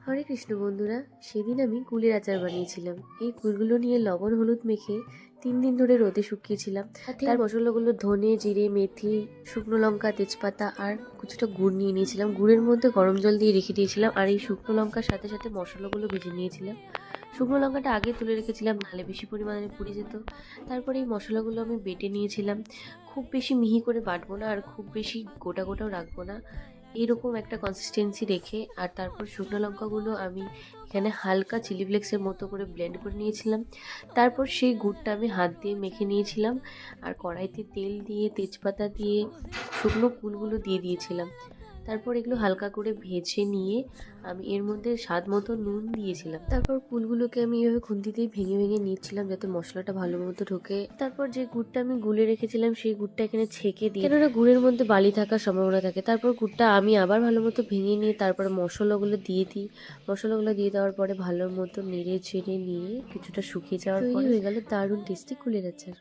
হরে কৃষ্ণ বন্ধুরা, সেদিন আমি কুলের আচার বানিয়েছিলাম। এই কুলগুলো নিয়ে লবণ হলুদ মেখে 3 দিন ধরে রোদে শুকিয়েছিলাম। তার মশলাগুলো ধনে জিরে মেথি শুকনো লঙ্কা তেজপাতা আর কিছুটা গুড় নিয়ে নিয়েছিলাম। গুড়ের মধ্যে গরম জল দিয়ে রেখে দিয়েছিলাম আর এই শুকনো লঙ্কার সাথে সাথে মশলাগুলো ভেজে নিয়েছিলাম। শুকনো লঙ্কাটা আগে তুলে রেখেছিলাম, নাহলে বেশি পরিমাণে পুড়ে যেত। তারপরে এই মশলাগুলো আমি বেটে নিয়েছিলাম। খুব বেশি মিহি করে বাটবো না আর খুব বেশি গোটা গোটাও রাখবো না, এইরকম একটা কনসিস্টেন্সি রেখে। আর তারপর শুকনো লঙ্কাগুলো আমি এখানে হালকা চিলি ফ্লেক্সের মতো করে ব্লেন্ড করে নিয়েছিলাম। তারপর সেই গুড়টা আমি হাত দিয়ে মেখে নিয়েছিলাম আর কড়াইতে তেল দিয়ে তেজপাতা দিয়ে শুকনো কুলগুলো দিয়ে দিয়েছিলাম। তারপর এগুলো হালকা করে ভেজে নিয়ে আমি এর মধ্যে স্বাদ মতো নুন দিয়েছিলাম। তারপর কুলগুলোকে আমি এভাবে খুন্তিতেই ভেঙে ভেঙে নিচ্ছিলাম যাতে মশলাটা ভালো মতো ঢোকে। তারপর যে গুড়টা আমি গুলে রেখেছিলাম সেই গুড়টা এখানে ছেঁকে দিই, কেননা গুড়ের মধ্যে বালি থাকার সম্ভাবনা থাকে। তারপর গুড়টা আমি আবার ভালো মতো ভেঙে নিয়ে তারপর মশলাগুলো দিয়ে দিই। মশলাগুলো দিয়ে দেওয়ার পরে ভালো মতো নেড়ে চেড়ে নিয়ে কিছুটা শুকিয়ে যাওয়ার পরে হয়ে গেল দারুণ টেস্টি কুলের আচার।